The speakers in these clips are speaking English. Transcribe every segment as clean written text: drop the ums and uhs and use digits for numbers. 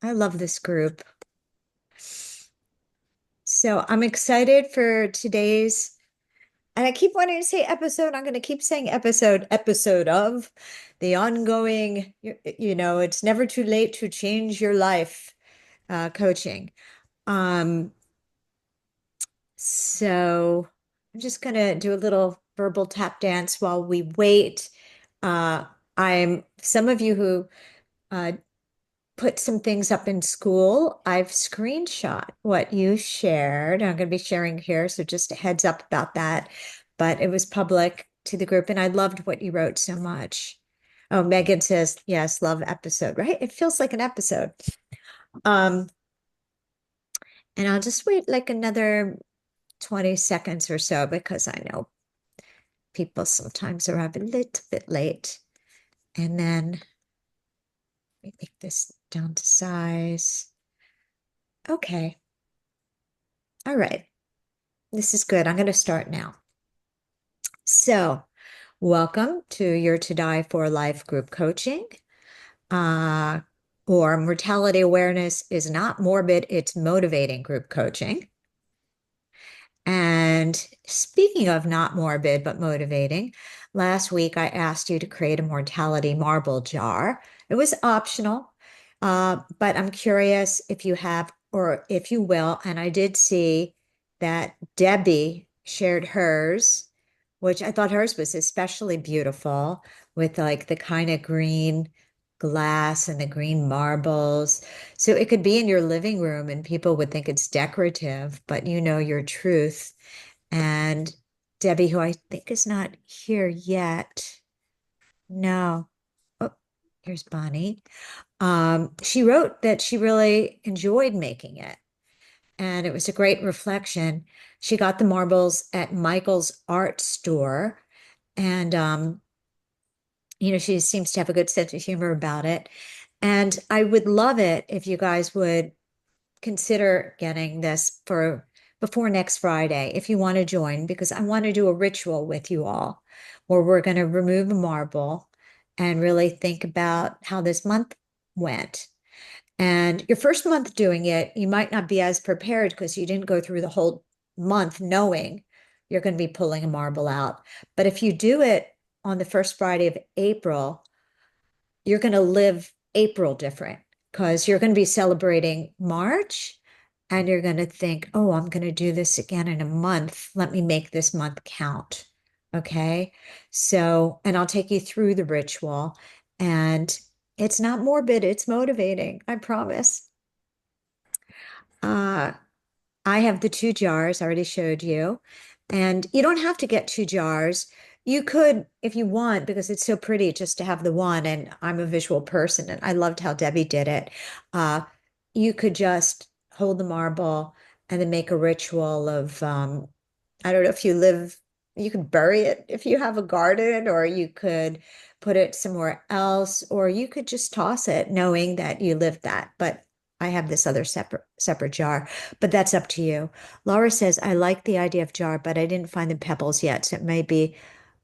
I love this group. So I'm excited for today's, and I keep wanting to say episode. I'm going to keep saying episode of the ongoing, it's never too late to change your life coaching. Um, so I'm just going to do a little verbal tap dance while we wait. Uh, some of you who uh, put some things up in school. I've screenshot what you shared. I'm going to be sharing here, so just a heads up about that. But it was public to the group, and I loved what you wrote so much. Oh, Megan says, yes, love episode, right? It feels like an episode. Um, and I'll just wait like another 20 seconds or so because I know people sometimes arrive a little bit late. And then we make this down to size. Okay. All right. This is good. I'm going to start now. So, welcome to your To Die for Life group coaching. Uh, or Mortality Awareness is Not Morbid, It's Motivating group coaching. And speaking of not morbid, but motivating, last week I asked you to create a mortality marble jar. It was optional, but I'm curious if you have, or if you will. And I did see that Debbie shared hers, which I thought hers was especially beautiful with like the kind of green glass and the green marbles. So it could be in your living room and people would think it's decorative, but you know your truth. And Debbie, who I think is not here yet. No. Oh, here's Bonnie. She wrote that she really enjoyed making it. And it was a great reflection. She got the marbles at Michael's art store. And she seems to have a good sense of humor about it. And I would love it if you guys would consider getting this for before next Friday if you want to join, because I want to do a ritual with you all where we're going to remove a marble and really think about how this month went. And your first month doing it, you might not be as prepared because you didn't go through the whole month knowing you're going to be pulling a marble out. But if you do it on the first Friday of April, you're going to live April different because you're going to be celebrating March and you're going to think, oh, I'm going to do this again in a month. Let me make this month count. Okay. So, and I'll take you through the ritual, and it's not morbid, it's motivating. I promise. Uh, I have the two jars I already showed you, and you don't have to get two jars. You could, if you want, because it's so pretty just to have the one. And I'm a visual person, and I loved how Debbie did it. Uh, you could just hold the marble and then make a ritual of, I don't know if you live, you could bury it if you have a garden, or you could put it somewhere else, or you could just toss it knowing that you lived that. But I have this other separate jar, but that's up to you. Laura says, I like the idea of jar, but I didn't find the pebbles yet. So it may be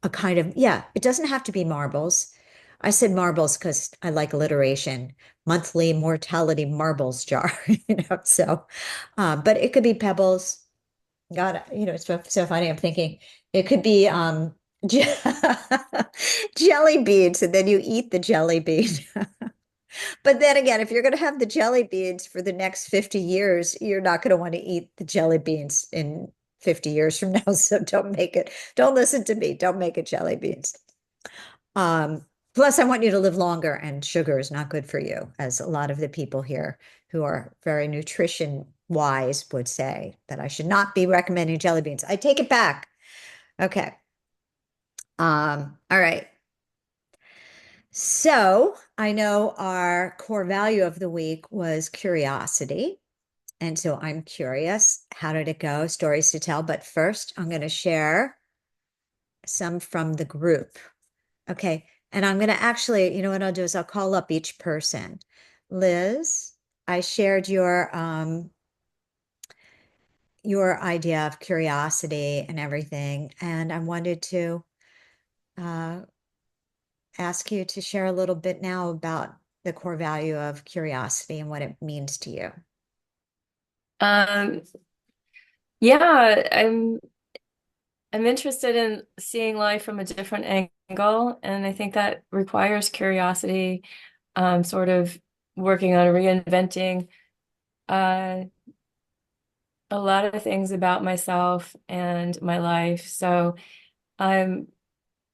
a kind of, yeah, it doesn't have to be marbles. I said marbles because I like alliteration. Monthly mortality marbles jar, so, but it could be pebbles. God, it's so funny. I'm thinking it could be jelly beans, and then you eat the jelly bean. But then again, if you're going to have the jelly beans for the next 50 years, you're not going to want to eat the jelly beans in 50 years from now. So don't make it. Don't listen to me. Don't make it jelly beans. Plus, I want you to live longer, and sugar is not good for you, as a lot of the people here who are very nutrition wise would say that I should not be recommending jelly beans. I take it back. Okay. All right. So I know our core value of the week was curiosity. And so I'm curious, how did it go? Stories to tell. But first, I'm going to share some from the group. Okay. And I'm going to actually, what I'll do is I'll call up each person. Liz, I shared your idea of curiosity and everything, and I wanted to uh, ask you to share a little bit now about the core value of curiosity and what it means to you. Um, yeah, I'm interested in seeing life from a different angle, and I think that requires curiosity, sort of working on reinventing uh, a lot of things about myself and my life. So I'm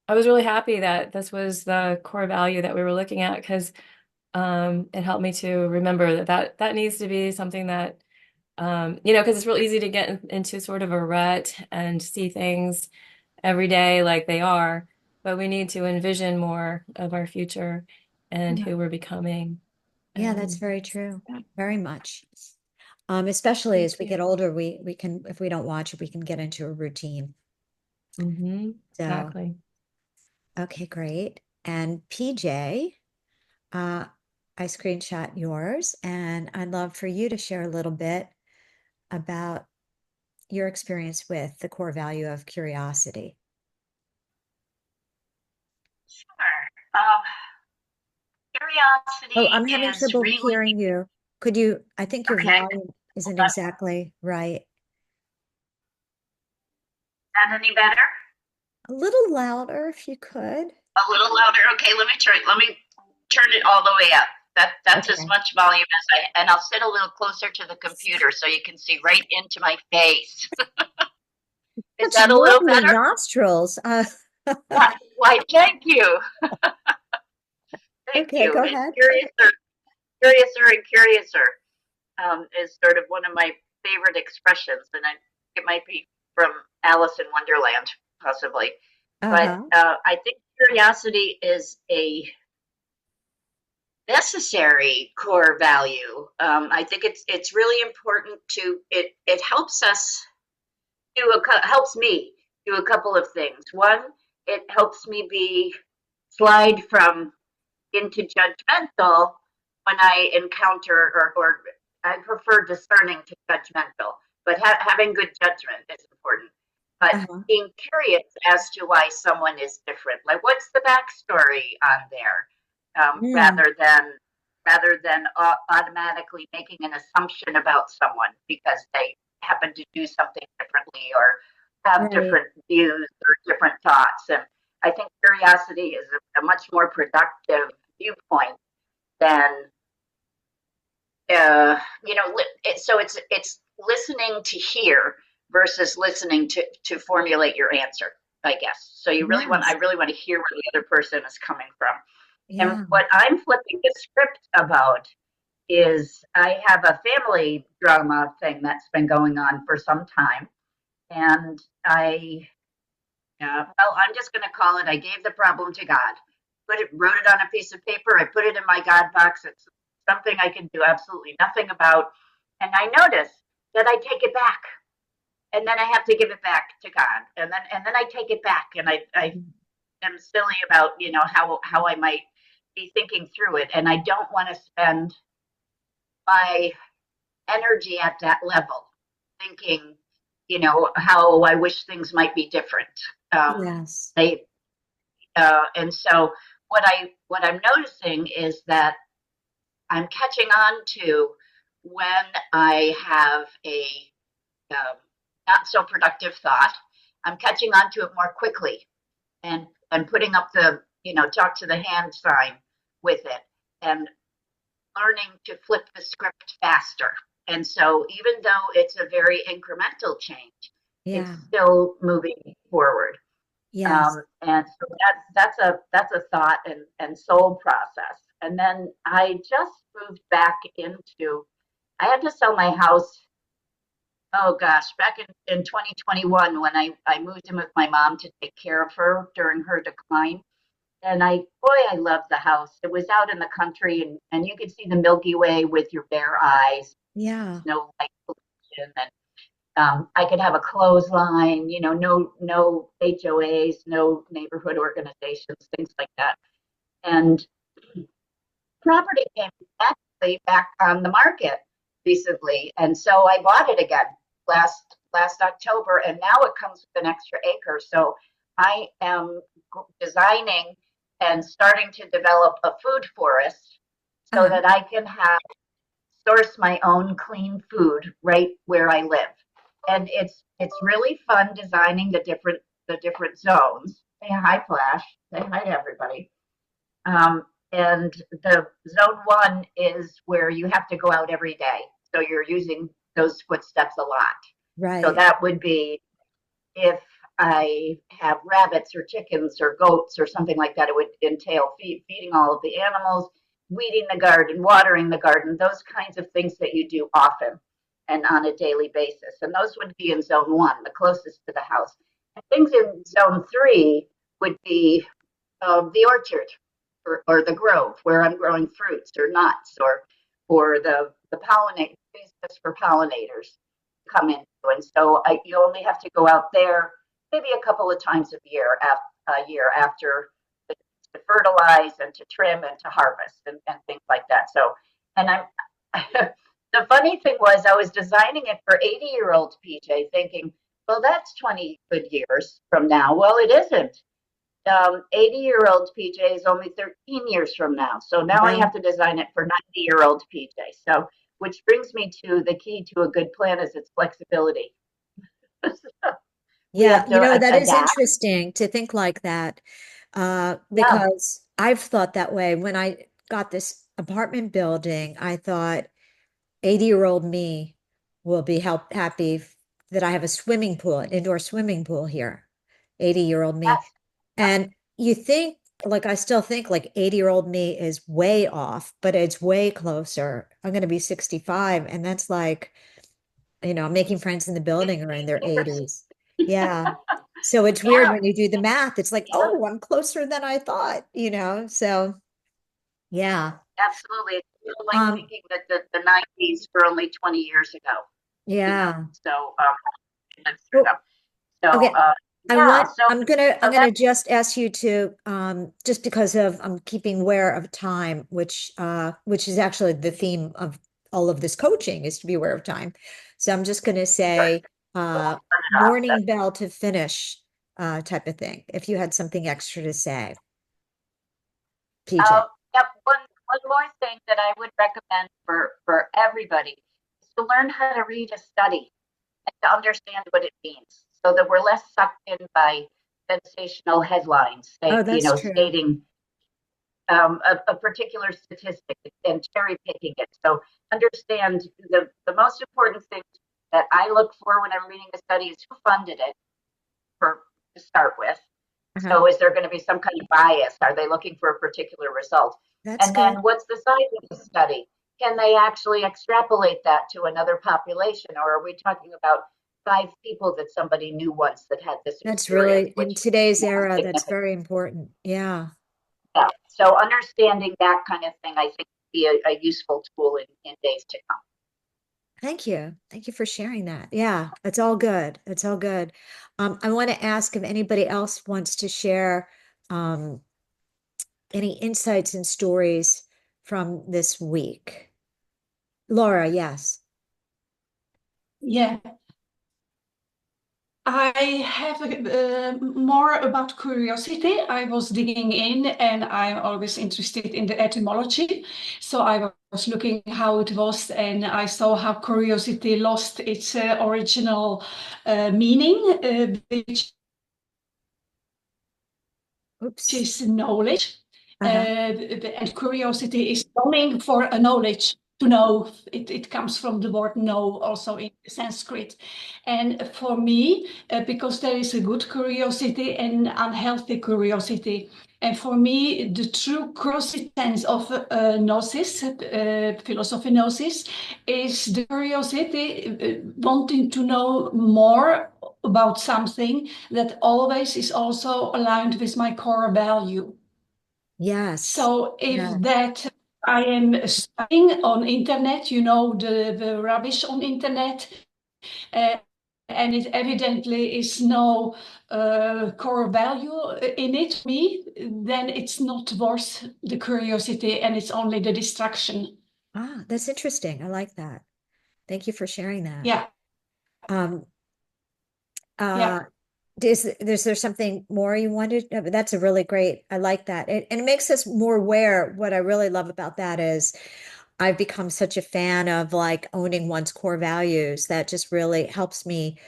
I was really happy that this was the core value that we were looking at because it helped me to remember that needs to be something that because it's real easy to get into sort of a rut and see things every day like they are, but we need to envision more of our future and Yeah. who we're becoming. Yeah, that's And very true. Very much. Especially thank as we get you. older, we can, if we don't watch it, we can get into a routine. So, Exactly. okay, great. And PJ, uh, I screenshot yours, and I'd love for you to share a little bit about your experience with the core value of curiosity. Sure. Oh, Curiosity I'm having is trouble really hearing you. Could you, I think your okay. volume isn't Is exactly right. that any better? A little louder if you could. A little louder. Okay, let me turn it all the way up. That's as Okay. much volume as and I'll sit a little closer to the computer so you can see right into my face. Is Such that a little lovely better? nostrils. Why, thank you. Thank Okay, you. go And ahead. curiouser and curiouser is sort of one of my favorite expressions, and it might be from Alice in Wonderland, possibly. But Uh-huh. I think curiosity is a necessary core value. I think it's really important to it helps us helps me do a couple of things. One, it helps me be slide from into judgmental when I encounter or I prefer discerning to judgmental, but having good judgment is important. But Uh-huh. being curious as to why someone is different, like what's the backstory on there, Mm, rather than automatically making an assumption about someone because they happen to do something differently or have right. different views or different thoughts. And I think curiosity is a much more productive viewpoint than you know. So it's listening to hear versus listening to formulate your answer, I guess. So I Yes. really want to hear where the other person is coming from. And Yeah. what I'm flipping the script about is I have a family drama thing that's been going on for some time, and I'm just going to call it. I gave the problem to God. Wrote it on a piece of paper. I put it in my God box. It's something I can do absolutely nothing about. And I notice that I take it back, and then I have to give it back to God, and then I take it back, and I am silly about how I might be thinking through it, and I don't want to spend my energy at that level, thinking, how I wish things might be different. Yes. They and so what I'm noticing is that I'm catching on to when I have a um, not so productive thought. I'm catching on to it more quickly and putting up the talk to the hand sign with it and learning to flip the script faster. And so even though it's a very incremental change, it's Yeah. still moving forward. Yes. And so that's a thought and soul process. And then I just moved back into. I had to sell my house. Oh gosh, back in 2021 when I moved in with my mom to take care of her during her decline. And I loved the house. It was out in the country, and you could see the Milky Way with your bare eyes. Yeah. No light pollution, and I could have a clothesline, no HOAs, no neighborhood organizations, things like that. And property came actually back on the market recently, and so I bought it again last October, and now it comes with an extra acre. So I am designing and starting to develop a food forest so Uh-huh. that I can source my own clean food right where I live. And it's really fun designing the different zones. Say hi, Flash. Say hi to everybody. And the zone 1 is where you have to go out every day. So you're using those footsteps a lot. So Right. that would be if I have rabbits or chickens or goats or something like that, it would entail feeding all of the animals, weeding the garden, watering the garden, those kinds of things that you do often and on a daily basis. And those would be in zone 1, the closest to the house. And things in zone 3 would be the orchard or the grove where I'm growing fruits or nuts or the pollinate space for pollinators come into. And so you only have to go out there maybe a couple of times a year after to fertilize and to trim and to harvest and things like that. So, and I'm the funny thing was I was designing it for 80-year-old PJ thinking, well, that's 20 good years from now. Well, it isn't. 80-year-old PJ is only 13 years from now. So now I Wow. have to design it for 90-year-old PJ. So, which brings me to the key to a good plan is its flexibility. We Yeah, have to that is adapt. interesting to think like that, Yeah, because I've thought that way. When I got this apartment building, I thought 80-year-old me will be happy that I have a swimming pool, an indoor swimming pool here. 80-year-old me. yes, And you think, like, I still think like 80-year-old me is way off, but it's way closer. I'm going to be 65, and that's like, making friends in the building are in their 15 years. 80s. Yeah. So it's weird Yeah, when you do the math. It's like, yeah, oh, I'm closer than I thought. So yeah. absolutely. It's like Um, thinking that the 90s were only 20 years ago. yeah. So that's through Well, them. So okay. yeah, so I'm so gonna that's just ask you to just because of I'm keeping aware of time, which is actually the theme of all of this coaching is to be aware of time. So I'm just gonna sure. say So I'll turn it off. morning bell to finish type of thing. If you had something extra to say, PJ. Uh, yep. One more thing that I would recommend for everybody is to learn how to read a study and to understand what it means, so that we're less sucked in by sensational headlines, Oh, that's true. stating a particular statistic and cherry picking it. So understand the most important thing that I look for when I'm reading a study is who funded it for to start with. Uh-huh. So is there going to be some kind of bias? Are they looking for a particular result? That's And then good. what's the size of the study? Can they actually extrapolate that to another population? Or are we talking about 5 people that somebody knew once that had this That's experience, really in which today's is era, that's significant? very important. Yeah. Yeah. So understanding that kind of thing, I think, would be a useful tool in days to come. Thank you. Thank you for sharing that. Yeah, it's all good. It's all good. I want to ask if anybody else wants to share um, any insights and stories from this week. Laura, yes. Yeah, I have more about curiosity. I was digging in and I'm always interested in the etymology. So I was looking how it was and I saw how curiosity lost its original meaning, which Oops. is knowledge. Uh-huh. And curiosity is longing for a knowledge to know. It comes from the word know, also in Sanskrit. And for me, because there is a good curiosity and unhealthy curiosity. And for me, the true curiosity sense of gnosis, philosophy gnosis, is the curiosity wanting to know more about something that always is also aligned with my core value. Yes. So if Yeah. that I am studying on internet, the rubbish on internet, uh, and it evidently is no core value in it for me, then it's not worth the curiosity and it's only the distraction. Ah, that's interesting. I like that. Thank you for sharing that. Yeah, Um, uh, yeah. is there something more you wanted? That's a really great, I like that. And it makes us more aware. What I really love about that is I've become such a fan of like owning one's core values. That just really helps me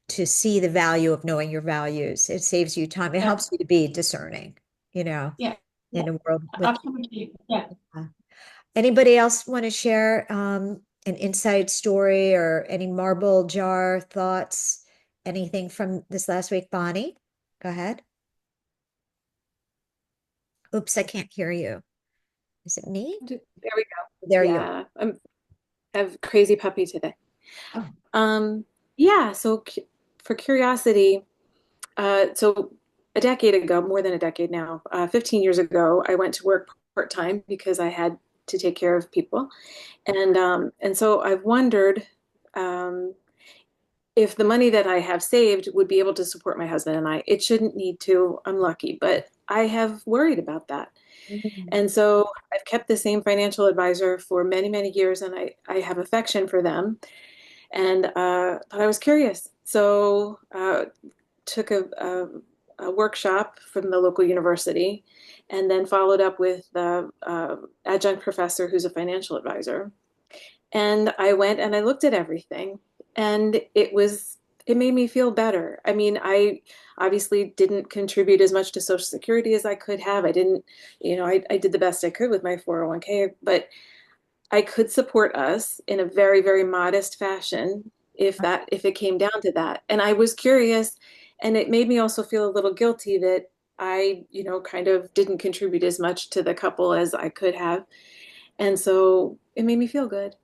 to see the value of knowing your values. It saves you time. It Yeah, helps you to be discerning, yeah, in yeah, a world with. absolutely. Yeah. Anybody else want to share an inside story or any marble jar thoughts? Anything from this last week, Bonnie? Go ahead. Oops, I can't hear you. Is it me? There we go. There you are. Yeah, I have crazy puppy today. Oh, Yeah, so for curiosity, so a decade ago, more than a decade now, 15 years ago, I went to work part-time because I had to take care of people. And so I've wondered um, if the money that I have saved would be able to support my husband and I. It shouldn't need to, I'm lucky, but I have worried about that. mm, And so I've kept the same financial advisor for many, many years, and I have affection for them. And but I was curious. So took a workshop from the local university and then followed up with the adjunct professor who's a financial advisor. And I went and I looked at everything, and it made me feel better. I mean, I obviously didn't contribute as much to Social Security as I could have. I didn't, I did the best I could with my 401k, but I could support us in a very, very modest fashion if it came down to that. And I was curious, and it made me also feel a little guilty that I, kind of didn't contribute as much to the couple as I could have. And so it made me feel good.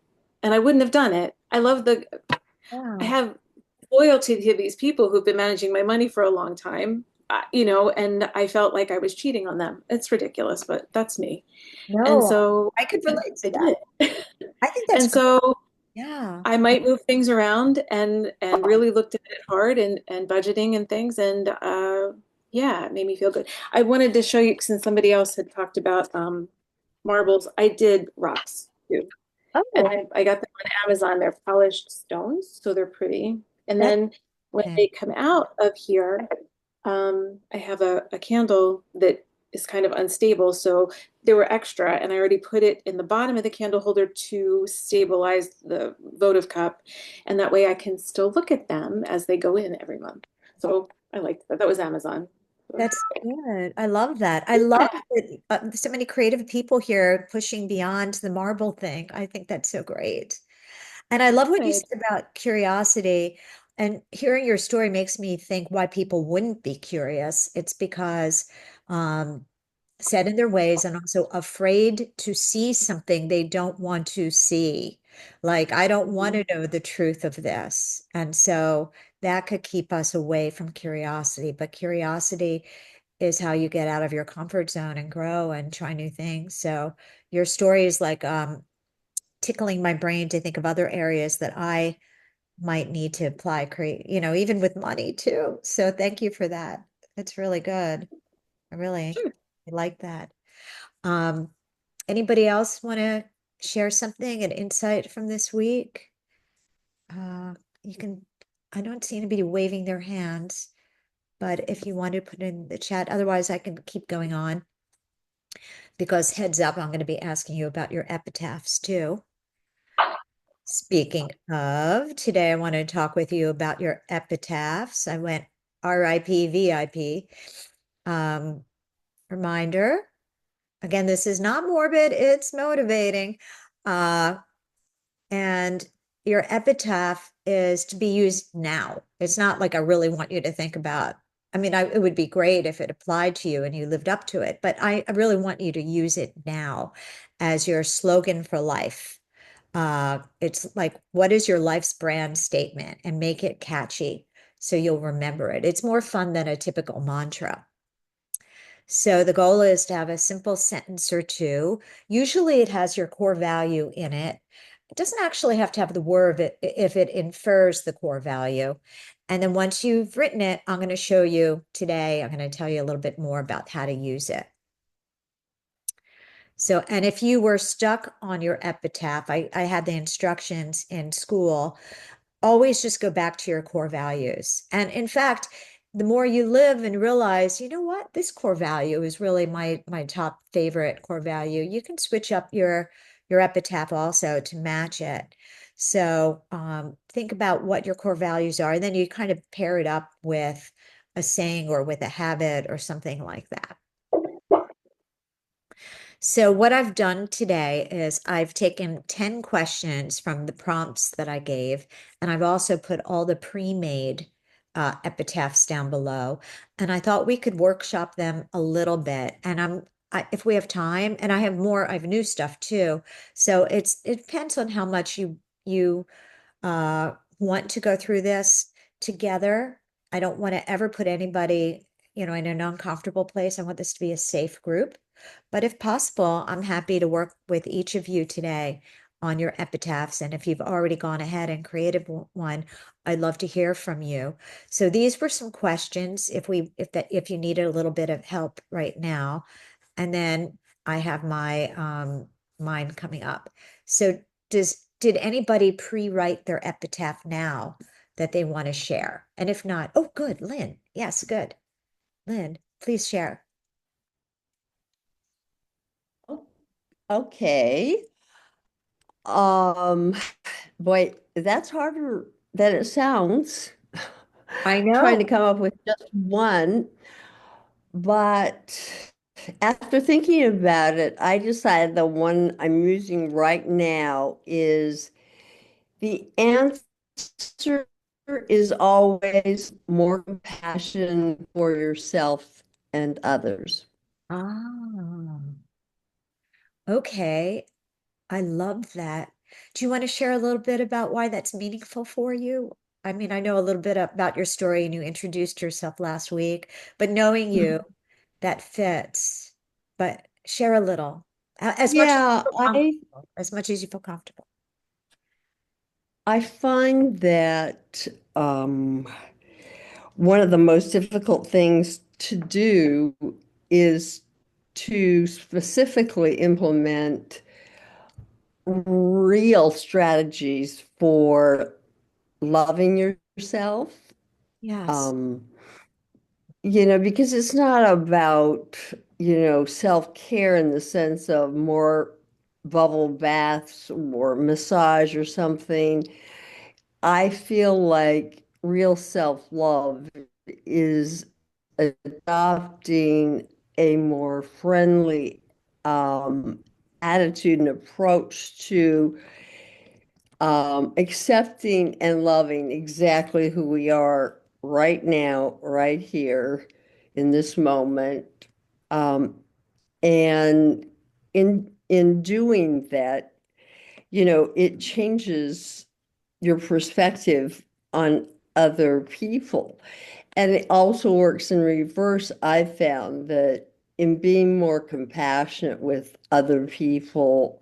And I wouldn't have done it. I wow. have loyalty to these people who've been managing my money for a long time, and I felt like I was cheating on them. It's ridiculous, but that's me. And No, so I could relate I to that. did. I think that's And great. so Yeah. I might move things around and really looked at it hard and budgeting and things. And yeah, it made me feel good. I wanted to show you, since somebody else had talked about marbles, I did rocks too. And Oh, I got them on Amazon. They're polished stones, so they're pretty. And that's then when okay. they come out of here, I have a candle that is kind of unstable. So they were extra, and I already put it in the bottom of the candle holder to stabilize the votive cup. And that way I can still look at them as they go in every month. So I liked that. That was Amazon. So, That's good. I love that. I love that so many creative people here pushing beyond the marble thing. I think that's so great. And I love what you good. said about curiosity. And hearing your story makes me think why people wouldn't be curious. It's because set in their ways and also afraid to see something they don't want to see. Like, I don't want to know the truth of this. And so that could keep us away from curiosity. But curiosity is how you get out of your comfort zone and grow and try new things. So your story is like tickling my brain to think of other areas that I might need to apply, create, even with money too. So thank you for that. It's really good. Sure. I like that. Um, Anybody else want to share something, an insight from this week? Uh, you can, I don't see anybody waving their hands, but if you want to put in the chat, otherwise I can keep going on because heads up, I'm going to be asking you about your epitaphs too. Speaking of, today I want to talk with you about your epitaphs. I went RIP, VIP. Um, Reminder. Again, this is not morbid, it's motivating. And your epitaph is to be used now. It's not like I really want you to think about. I mean, it would be great if it applied to you and you lived up to it, but I really want you to use it now as your slogan for life. It's like, what is your life's brand statement? And make it catchy so you'll remember it. It's more fun than a typical mantra. So the goal is to have a simple sentence or two. Usually it has your core value in it. It doesn't actually have to have the word if it infers the core value. And then once you've written it, I'm going to show you today, I'm going to tell you a little bit more about how to use it. So, and if you were stuck on your epitaph, I had the instructions in school, always just go back to your core values. And in fact, the more you live and realize, you know what, this core value is really my top favorite core value, you can switch up your epitaph also to match it. So think about what your core values are, and then you kind of pair it up with a saying or with a habit or something like that. So what I've done today is I've taken 10 questions from the prompts that I gave, and I've also put all the pre-made epitaphs down below. And I thought we could workshop them a little bit. And if we have time, and I have new stuff too. So it depends on how much you want to go through this together. I don't want to ever put anybody, in an uncomfortable place. I want this to be a safe group. But if possible, I'm happy to work with each of you today on your epitaphs. And if you've already gone ahead and created one, I'd love to hear from you. So these were some questions if you needed a little bit of help right now. And then I have my mine coming up. So did anybody pre-write their epitaph now that they want to share? And if not, oh, good, Lynn. Yes, good. Lynn, please share. Okay. Um, Boy, that's harder than it sounds. I Trying to know. come up with just one, but after thinking about it, I decided the one I'm using right now is the answer is always more compassion for yourself and others. Ah, okay. I love that. Do you want to share a little bit about why that's meaningful for you? I mean, I know a little bit about your story and you introduced yourself last week, but knowing you, that fits. But share a little, as much as you Yeah, feel comfortable, as much as you feel comfortable. I find that one of the most difficult things to do is to specifically implement real strategies for loving yourself. Yes. Um, because it's not about, self-care in the sense of more bubble baths or massage or something. I feel like real self-love is adopting a more friendly attitude and approach to accepting and loving exactly who we are right now, right here in this moment. Um, and in doing that, it changes your perspective on other people. And it also works in reverse. I found that in being more compassionate with other people,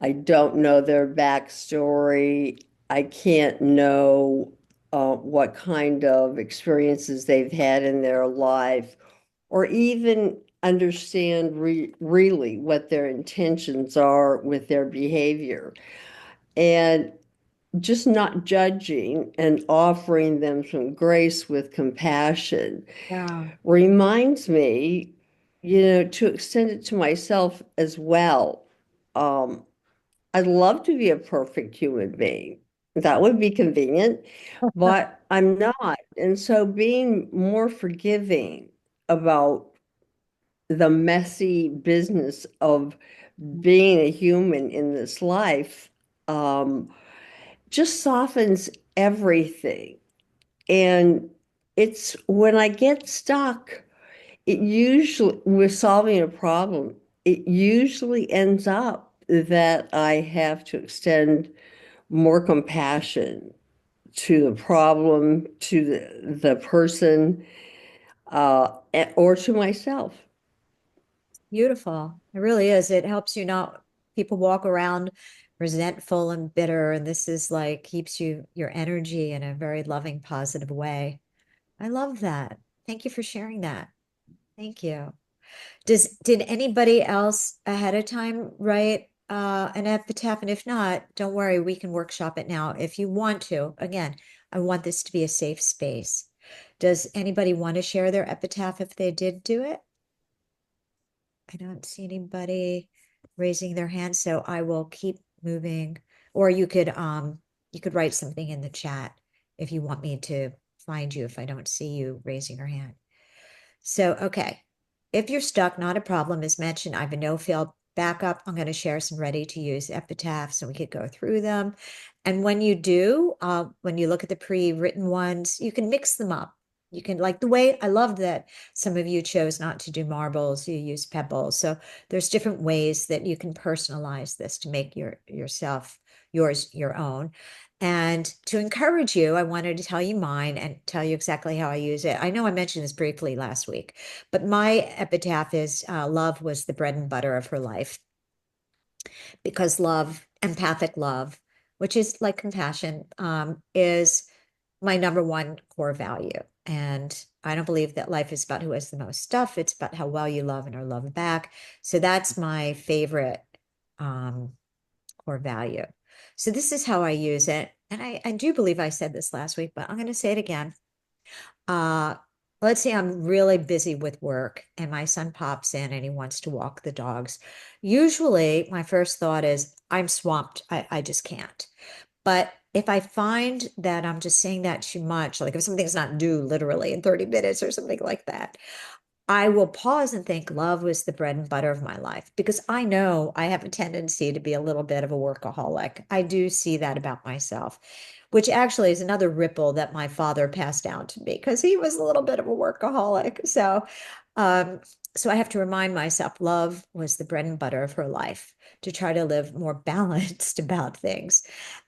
I don't know their backstory. I can't know what kind of experiences they've had in their life, or even understand really what their intentions are with their behavior. And just not judging and offering them some grace with compassion Yeah. reminds me, to extend it to myself as well. Um, I'd love to be a perfect human being. That would be convenient, but I'm not. And so being more forgiving about the messy business of being a human in this life just softens everything. And it's when I get stuck, it usually, with solving a problem, it usually ends up that I have to extend more compassion to the problem, to the person, or to myself. Beautiful. It really is. It helps you not, people walk around resentful and bitter, and this is like keeps your energy in a very loving, positive way. I love that. Thank you for sharing that. Thank you. Did anybody else ahead of time write an epitaph? And if not, don't worry, we can workshop it now if you want to. Again, I want this to be a safe space. Does anybody want to share their epitaph if they did do it? I don't see anybody raising their hand, so I will keep moving. Or you could write something in the chat if you want me to find you if I don't see you raising your hand. So, okay. If you're stuck, not a problem. As mentioned, I have a no-fail backup. I'm going to share some ready-to-use epitaphs so we could go through them. And when you do, when you look at the pre-written ones, you can mix them up. You can, like the way I love that some of you chose not to do marbles, you use pebbles. So there's different ways that you can personalize this to make yours your own. And to encourage you, I wanted to tell you mine and tell you exactly how I use it. I know I mentioned this briefly last week, but my epitaph is love was the bread and butter of her life. Because love, empathic love, which is like compassion, is my number one core value. And I don't believe that life is about who has the most stuff. It's about how well you love and are loved back. So that's my favorite core value. So this is how I use it. And I do believe I said this last week, but I'm going to say it again. Let's say I'm really busy with work and my son pops in and he wants to walk the dogs. Usually my first thought is I'm swamped. I just can't. But if I find that I'm just saying that too much, like if something's not due literally in 30 minutes or something like that, I will pause and think love was the bread and butter of my life because I know I have a tendency to be a little bit of a workaholic. I do see that about myself, which actually is another ripple that my father passed down to me because he was a little bit of a workaholic. So I have to remind myself love was the bread and butter of her life to try to live more balanced about things.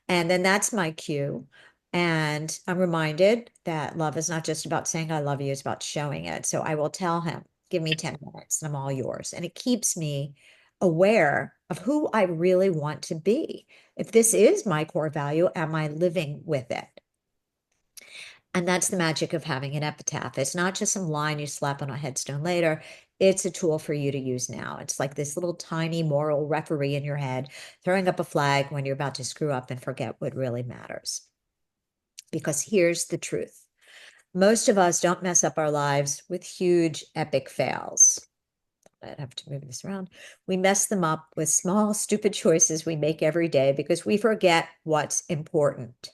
And then that's my cue. And I'm reminded that love is not just about saying I love you, it's about showing it. So I will tell him, give me 10 minutes and I'm all yours. And it keeps me aware of who I really want to be. If this is my core value, am I living with it? And that's the magic of having an epitaph. It's not just some line you slap on a headstone later. It's a tool for you to use now. It's like this little tiny moral referee in your head, throwing up a flag when you're about to screw up and forget what really matters. Because here's the truth. Most of us don't mess up our lives with huge, epic fails. I'd have to move this around. We mess them up with small, stupid choices we make every day because we forget what's important.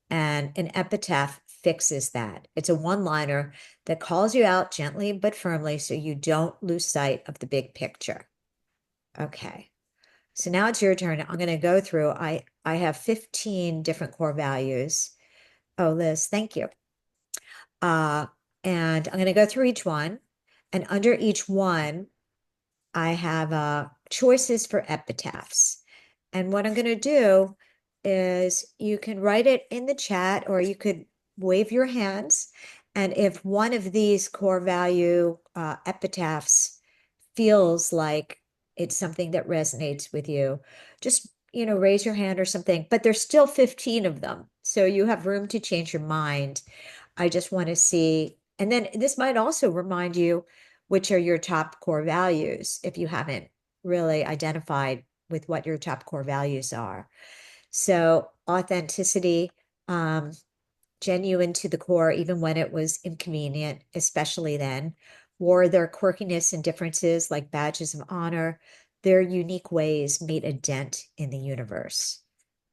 And an epitaph fixes that. It's a one-liner that calls you out gently but firmly so you don't lose sight of the big picture. Okay. So now it's your turn. I'm going to go through. I have 15 different core values. Oh, Liz, thank you. And I'm going to go through each one. And under each one, I have choices for epitaphs. And what I'm going to do is you can write it in the chat or you could wave your hands. And if one of these core value epitaphs feels like it's something that resonates with you, just raise your hand or something, but there's still 15 of them. So you have room to change your mind. I just want to see, and then this might also remind you which are your top core values if you haven't really identified with what your top core values are. So authenticity, genuine to the core, even when it was inconvenient, especially then, wore their quirkiness and differences like badges of honor. Their unique ways made a dent in the universe.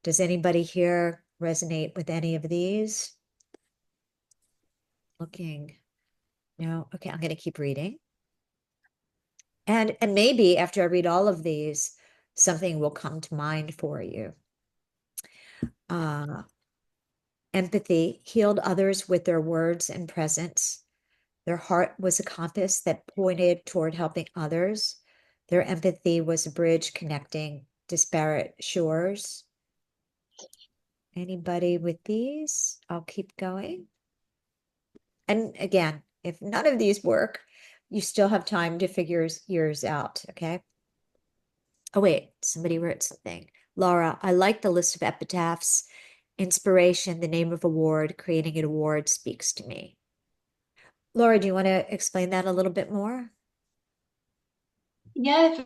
Does anybody here resonate with any of these? Looking. No? Okay, I'm going to keep reading. And maybe after I read all of these, something will come to mind for you. Empathy healed others with their words and presence. Their heart was a compass that pointed toward helping others. Their empathy was a bridge connecting disparate shores. Anybody with these? I'll keep going. And again, if none of these work, you still have time to figure yours out, okay? Oh, wait, somebody wrote something. Laura, I like the list of epitaphs. Inspiration, the name of award, creating an award speaks to me. Laura, do you want to explain that a little bit more? Yeah,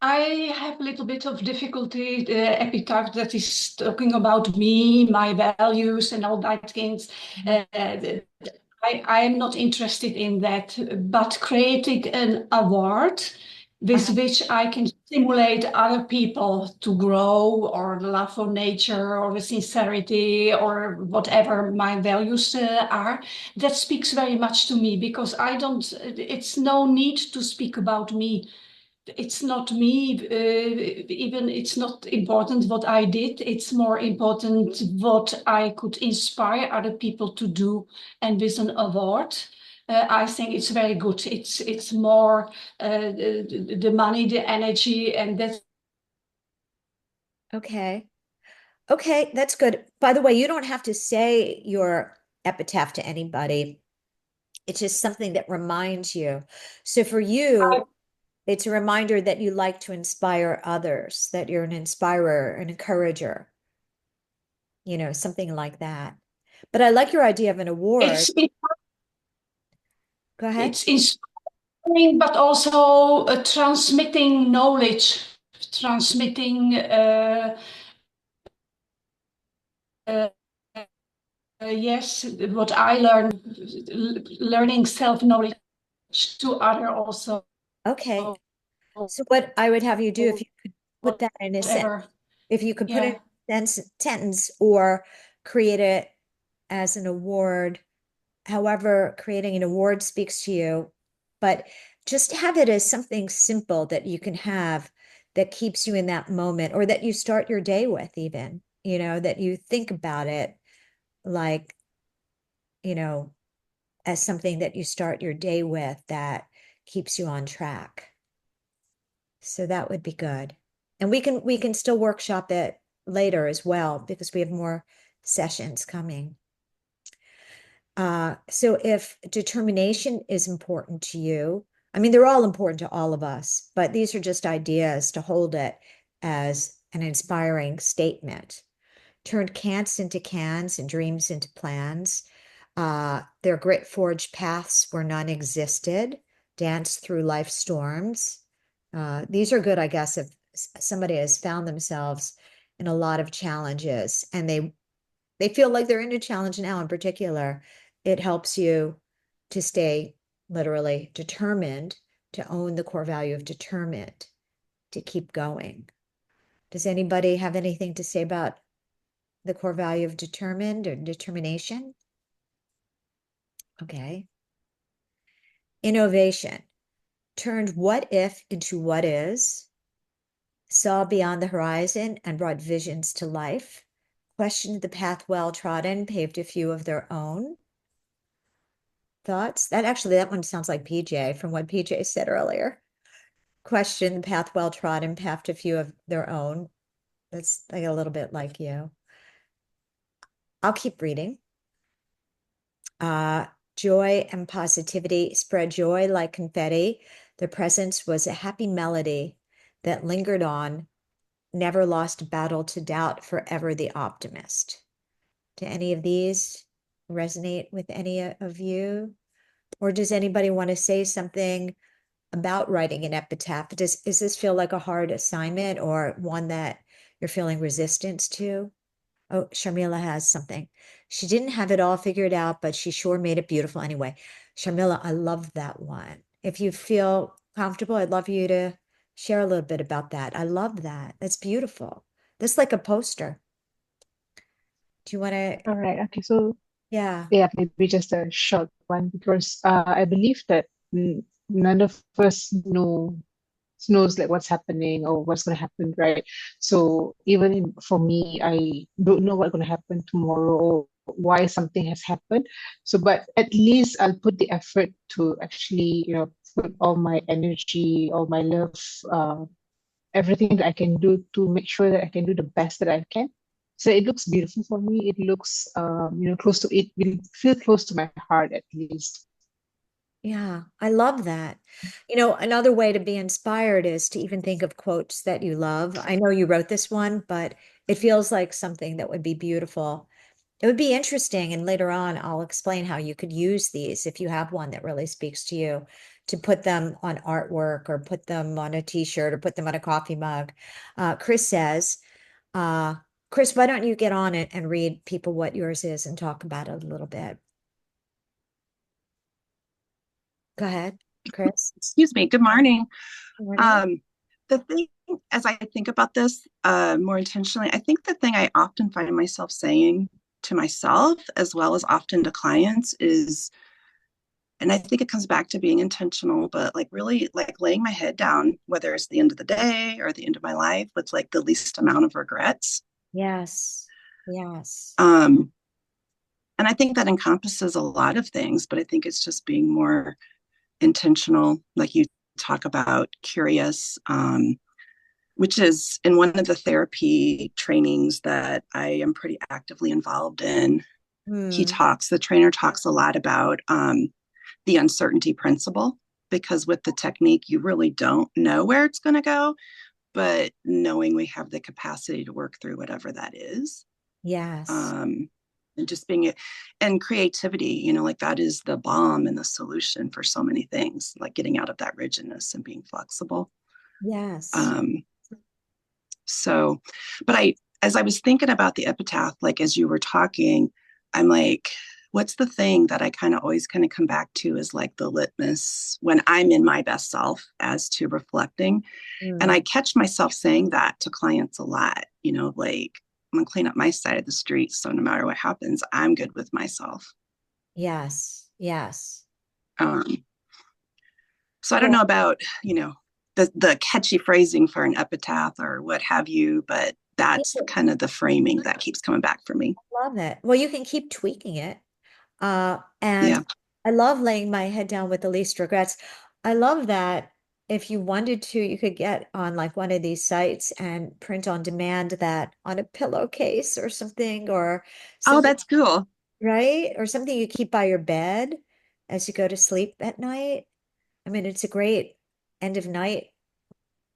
I have a little bit of difficulty. The epitaph that is talking about me, my values, and all that things. I am not interested in that, but creating an award with which I can stimulate other people to grow, or the love for nature, or the sincerity, or whatever my values are. That speaks very much to me, because it's no need to speak about me. It's not me, even it's not important what I did. It's more important what I could inspire other people to do. And with an award, I think it's very good. It's more the money, the energy, and that's Okay. Okay, that's good. By the way, you don't have to say your epitaph to anybody. It's just something that reminds you. So for you, it's a reminder that you like to inspire others, that you're an inspirer, an encourager, something like that. But I like your idea of an award. it's Go ahead. it's inspiring, but also transmitting knowledge, transmitting uh, yes, what I learned, learning self-knowledge to other also, Okay. So what I would have you do, if you could put that in a sentence, whatever. if you could put it Yeah. in a sentence or create it as an award, however creating an award speaks to you, but just have it as something simple that you can have that keeps you in that moment, or that you start your day with, even, that you think about it like, as something that you start your day with that keeps you on track. So that would be good. And we can still workshop it later as well, because we have more sessions coming. So if determination is important to you, I mean, they're all important to all of us, but these are just ideas to hold it as an inspiring statement. Turned can'ts into cans and dreams into plans. Their grit forged paths where none existed, danced through life's storms. These are good, I guess, if somebody has found themselves in a lot of challenges and they feel like they're in a challenge now in particular. It helps you to stay literally determined, to own the core value of determined, to keep going. Does anybody have anything to say about the core value of determined or determination? Okay. Innovation. Turned what if into what is, saw beyond the horizon and brought visions to life, questioned the path well trodden, paved a few of their own. Thoughts? That one sounds like PJ from what PJ said earlier. Question the path well trodden, paved a few of their own. That's like a little bit like you. I'll keep reading. Joy and positivity spread joy like confetti. The presence was a happy melody that lingered on, never lost battle to doubt, forever the optimist. Do any of these resonate with any of you? Or does anybody want to say something about writing an epitaph? Does this feel like a hard assignment, or one that you're feeling resistance to? Oh, Sharmila has something. She didn't have it all figured out, but she sure made it beautiful anyway. Sharmila, I love that one. If you feel comfortable, I'd love you to share a little bit about that. I love that. That's beautiful. That's like a poster. Do you want to? All right. Okay. So Yeah. yeah, maybe just a short one because I believe that none of us knows like what's happening or what's going to happen, right? So even for me, I don't know what's going to happen tomorrow or why something has happened. So, but at least I'll put the effort to actually, put all my energy, all my love, everything that I can do to make sure that I can do the best that I can. So it looks beautiful for me. It looks, close to it. Will feel close to my heart at least. Yeah, I love that. Another way to be inspired is to even think of quotes that you love. I know you wrote this one, but it feels like something that would be beautiful. It would be interesting, and later on, I'll explain how you could use these if you have one that really speaks to you, to put them on artwork or put them on a t-shirt or put them on a coffee mug. Chris says, uh, Chris, why don't you get on it and read people what yours is and talk about it a little bit? Go ahead, Chris. Excuse me. Good morning. Good morning. Um, the thing, as I think about this more intentionally, I think the thing I often find myself saying to myself, as well as often to clients, is, and I think it comes back to being intentional, but like really like laying my head down, whether it's the end of the day or the end of my life, with like the least amount of regrets. Yes. Yes. Um, and I think that encompasses a lot of things, but I think it's just being more intentional, like you talk about, curious, which is in one of the therapy trainings that I am pretty actively involved in. Hmm. The trainer talks a lot about the uncertainty principle, because with the technique, you really don't know where it's going to go, but knowing we have the capacity to work through whatever that is. Yes. And just being it, and creativity, like that is the bomb and the solution for so many things, like getting out of that rigidness and being flexible. Yes. Um, so, but as I was thinking about the epitaph, like as you were talking, I'm like, what's the thing that I kind of always kind of come back to is like the litmus when I'm in my best self as to reflecting. And I Hmm. catch myself saying that to clients a lot, like I'm gonna clean up my side of the street. So no matter what happens, I'm good with myself. Yes. Yes. Um, so I don't Well, know about, the catchy phrasing for an epitaph or what have you, but that's yeah, kind of the framing that keeps coming back for me. love it. Well, you can keep tweaking it. And Yeah. I love laying my head down with the least regrets. I love that if you wanted to, you could get on like one of these sites and print on demand that on a pillowcase or something, or Oh, something, that's cool. right? Or something you keep by your bed as you go to sleep at night. I mean, it's a great end of night,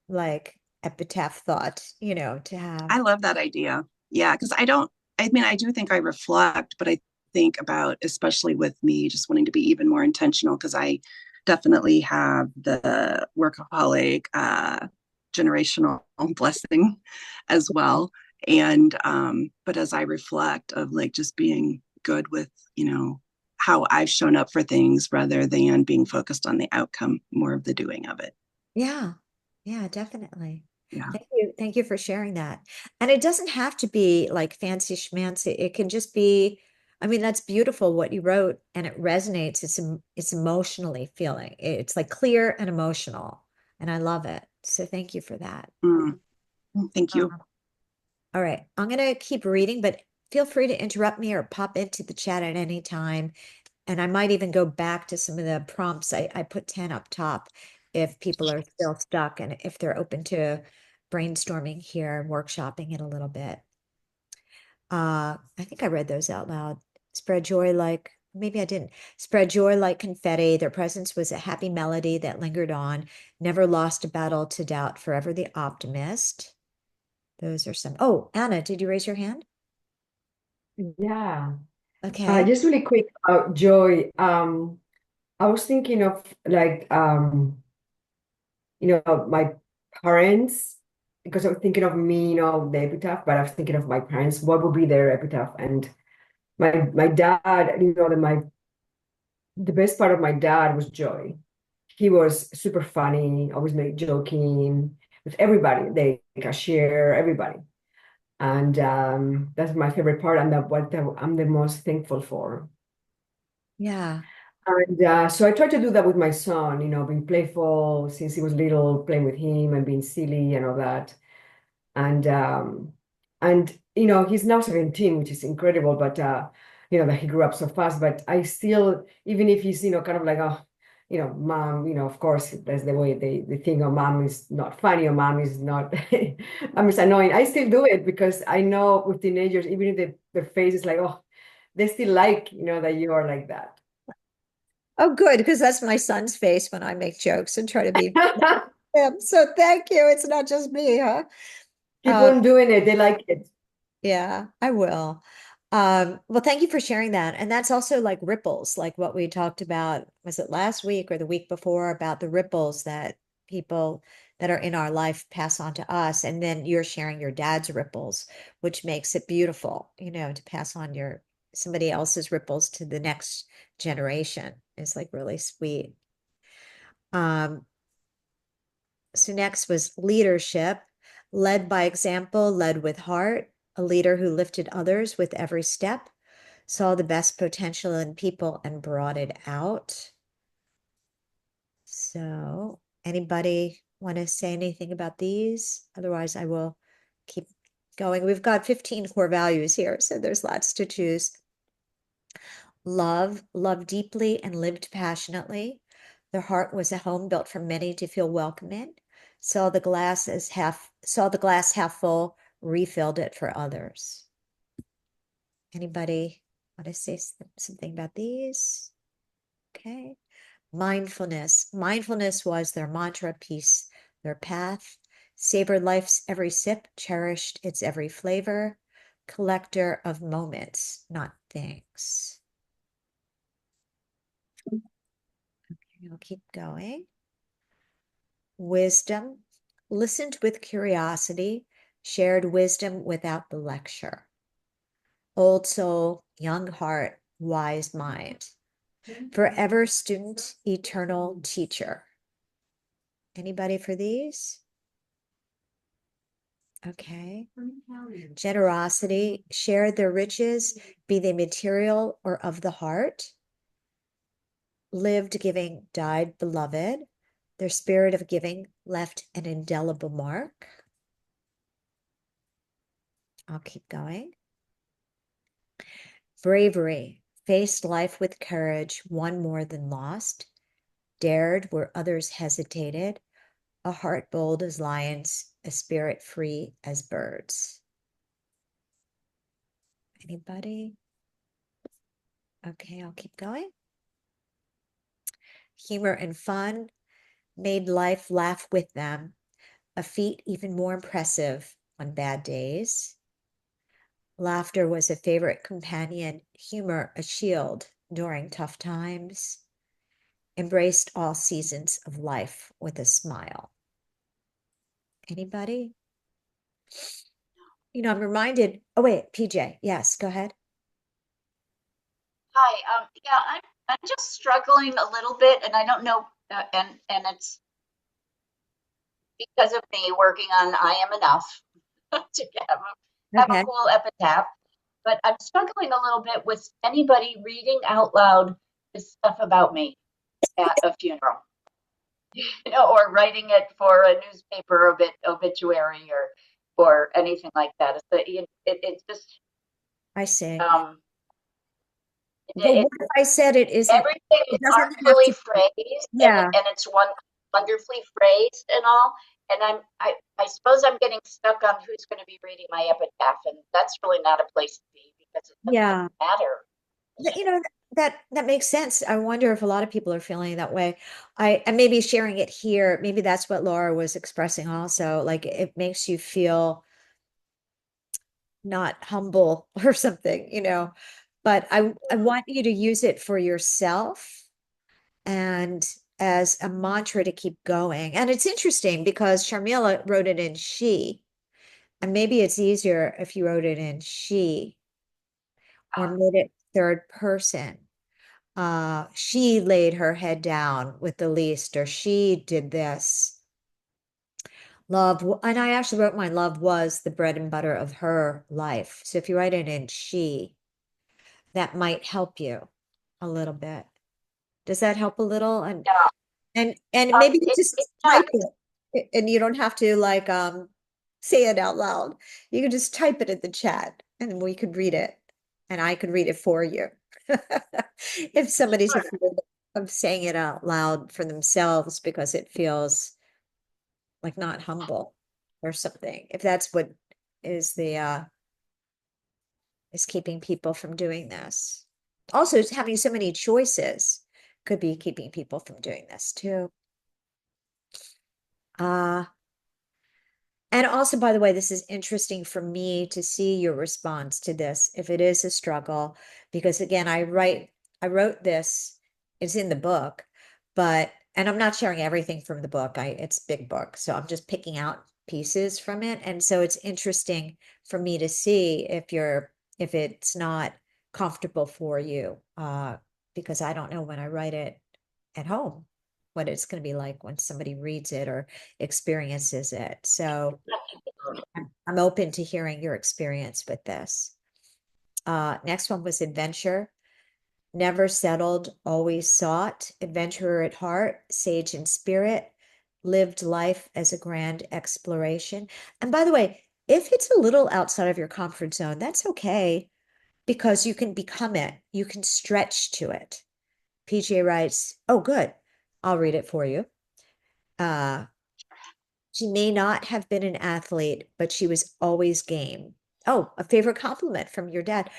like epitaph thought, to have. I love that idea. Yeah, because I do think I reflect, but I think about, especially with me, just wanting to be even more intentional because I definitely have the workaholic generational blessing as well. And, but as I reflect of like just being good with, how I've shown up for things rather than being focused on the outcome, more of the doing of it. Yeah. Yeah, definitely. Yeah. Thank you. Thank you for sharing that. And it doesn't have to be like fancy schmancy. It can just be, I mean, that's beautiful what you wrote and it resonates. It's emotionally feeling. It's like clear and emotional. And I love it. So thank you for that. Mm, thank you. Um, all right. I'm gonna keep reading, but feel free to interrupt me or pop into the chat at any time. And I might even go back to some of the prompts. I put 10 up top if people are still stuck and if they're open to brainstorming here and workshopping it a little bit. I think I read those out loud. Spread joy like, maybe I didn't. Spread joy like confetti. Their presence was a happy melody that lingered on, never lost a battle to doubt, forever the optimist. Those are some. Oh, Anna, did you raise your hand? Yeah. Okay. Just really quick about joy. I was thinking of like my parents, because I was thinking of me, the epitaph, but I was thinking of my parents, what would be their epitaph? And my dad, the best part of my dad was joy. He was super funny, always made joking with everybody, the cashier, everybody. And that's my favorite part, and I'm the most thankful for. Yeah. And so I try to do that with my son, being playful since he was little, playing with him and being silly and all that. And he's now 17, which is incredible, but that he grew up so fast. But I still, even if he's, kind of like, oh, mom, of course, that's the way they think, oh, mom is not funny, or mom is not, I'm just annoying. I still do it because I know with teenagers, even if their face is like, oh, they still like, that you are like that. Oh, good, because that's my son's face when I make jokes and try to be him. So thank you. It's not just me, huh? Keep Um, on doing it. They like it. yeah, I will. Well, thank you for sharing that. And that's also like ripples, like what we talked about, was it last week or the week before, about the ripples that people that are in our life pass on to us. And then you're sharing your dad's ripples, which makes it beautiful, to pass on somebody else's ripples to the next generation is like really sweet. So next was leadership, led by example, led with heart, a leader who lifted others with every step, saw the best potential in people and brought it out. So anybody want to say anything about these? Otherwise, I will keep going. We've got 15 core values here, so there's lots to choose. Love, loved deeply and lived passionately. Their heart was a home built for many to feel welcome in. Saw the glass half full, refilled it for others. Anybody want to say something about these? Okay. Mindfulness. Mindfulness was their mantra, peace, their path. Savored life's every sip, cherished its every flavor. Collector of moments, not things. Okay, I'll keep going. Wisdom. Listened with curiosity, shared wisdom without the lecture. Old soul, young heart, wise mind. Forever student, eternal teacher. Anybody for these? Okay. Generosity, share their riches, be they material or of the heart. Lived giving, died beloved. Their spirit of giving left an indelible mark. I'll keep going. Bravery, faced life with courage, won more than lost. Dared where others hesitated. A heart bold as lions, a spirit free as birds. Anybody? Okay, I'll keep going. Humor and fun made life laugh with them, a feat even more impressive on bad days. Laughter was a favorite companion, humor a shield during tough times. Embraced all seasons of life with a smile. Anybody? I'm reminded. Oh, wait, PJ. Yes, go ahead. Hi. Yeah, I'm just struggling a little bit, and I don't know, and it's because of me working on I Am Enough to have a Okay. cool epitaph. But I'm struggling a little bit with anybody reading out loud this stuff about me at a funeral, or writing it for a newspaper obituary or anything like that. It's just I see. um, But it, what if I said it isn't, everything is it doesn't have artfully to, phrased, yeah, and it's wonderfully phrased and all. And I suppose I'm getting stuck on who's going to be reading my epitaph, and that's really not a place to be because it doesn't yeah. matter. That makes sense. I wonder if a lot of people are feeling that way. And maybe sharing it here, maybe that's what Laura was expressing also. Like it makes you feel not humble or something. But I want you to use it for yourself and as a mantra to keep going. And it's interesting because Sharmila wrote it in she, and maybe it's easier if you wrote it in she or made it third person. She laid her head down with the least, or she did this. Love, and I actually wrote my love was the bread and butter of her life. So if you write it in she, that might help you a little bit. Does that help a little? And Yeah, and maybe it just does. type it, and you don't have to like say it out loud. You can just type it in the chat, and we could read it, and I could read it for you. If somebody's Sure. afraid of saying it out loud for themselves because it feels like not humble or something. If that's what is the is keeping people from doing this. Also, it's having so many choices could be keeping people from doing this too. Uh, and also, by the way, this is interesting for me to see your response to this, if it is a struggle, because again, I wrote this, it's in the book, and I'm not sharing everything from the book. It's a big book, so I'm just picking out pieces from it. And so it's interesting for me to see if it's not comfortable for you, because I don't know when I write it at home. what it's going to be like when somebody reads it or experiences it. So I'm open to hearing your experience with this. Next one was adventure. Never settled, always sought, adventurer at heart, sage in spirit, lived life as a grand exploration. And by the way, if it's a little outside of your comfort zone, that's okay because you can become it. You can stretch to it. PJ writes, oh, good. I'll read it for you. She may not have been an athlete, but she was always game. Oh, a favorite compliment from your dad.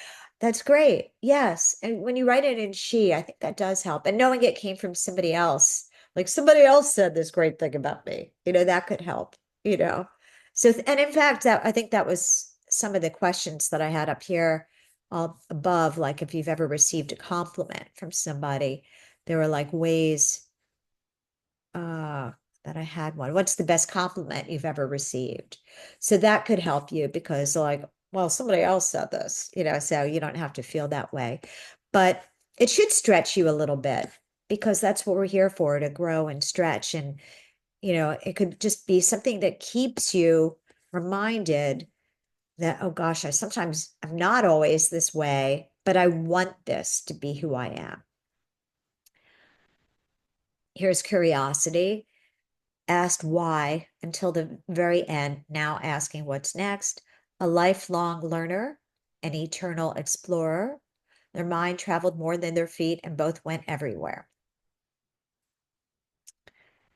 That's great. Yes. And when you write it in she, I think that does help. And knowing it came from somebody else, like somebody else said this great thing about me, that could help, you know. So, and in fact, that I think that was some of the questions that I had up here above, like if you've ever received a compliment from somebody, there were like ways that I had one. What's the best compliment you've ever received? So that could help you because, like, well, somebody else said this, so you don't have to feel that way. But it should stretch you a little bit because that's what we're here for, to grow and stretch. And, it could just be something that keeps you reminded that, oh gosh, I'm not always this way, but I want this to be who I am. Here's curiosity. Asked why until the very end, now asking what's next. A lifelong learner, an eternal explorer. Their mind traveled more than their feet and both went everywhere.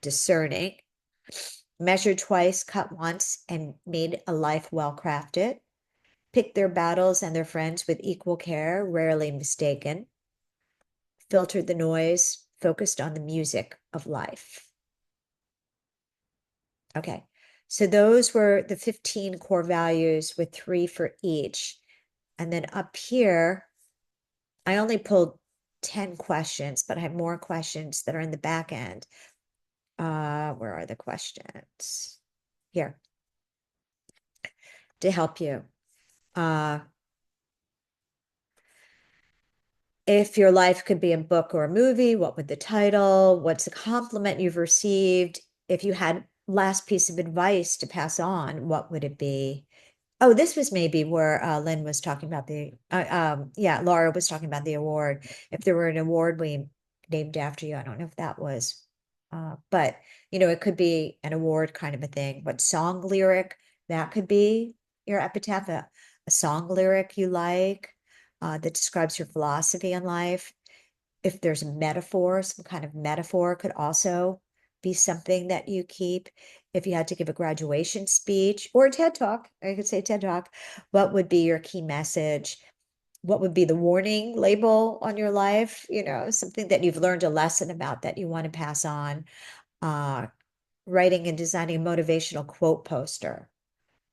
Discerning, measured twice, cut once, and made a life well crafted. Picked their battles and their friends with equal care, rarely mistaken. Filtered the noise, focused on the music of life. Okay, so those were the 15 core values with 3 for each. And then up here, I only pulled 10 questions, but I have more questions that are in the back end. Where are the questions? Here. To help you. If your life could be a book or a movie, what would the title? What's a compliment you've received? If you had last piece of advice to pass on, what would it be? Oh, this was maybe where Lynn was talking about Laura was talking about the award. If there were an award we named after you, I don't know if that was, but it could be an award kind of a thing. What song lyric that could be your epitaph, a song lyric you like that describes your philosophy in life. If there's a metaphor, some kind of metaphor could also be something that you keep. If you had to give a graduation speech or a TED Talk, I could say TED Talk, what would be your key message? What would be the warning label on your life? Something that you've learned a lesson about that you want to pass on. Writing and designing a motivational quote poster,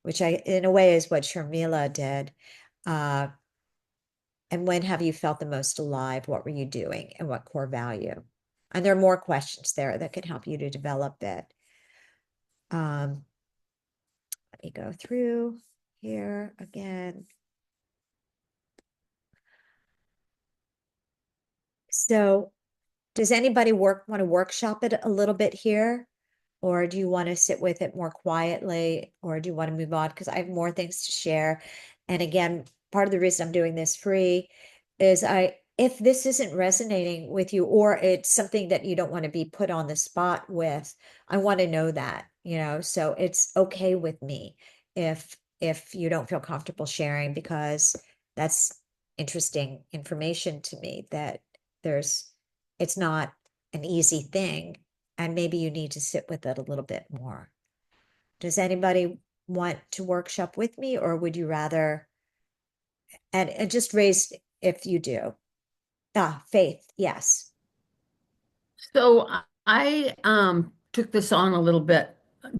which in a way is what Sharmila did. And when have you felt the most alive? What were you doing and what core value? And there are more questions there that can help you to develop it. Let me go through here again. So does anybody want to workshop it a little bit here? Or do you want to sit with it more quietly? Or do you want to move on? Because I have more things to share. And again, part of the reason I'm doing this free is if this isn't resonating with you, or it's something that you don't want to be put on the spot with, I want to know that, so it's okay with me if you don't feel comfortable sharing, because that's interesting information to me that it's not an easy thing, and maybe you need to sit with it a little bit more. Does anybody want to workshop with me, or would you rather, and just raise if you do. Faith, yes. So I took this on a little bit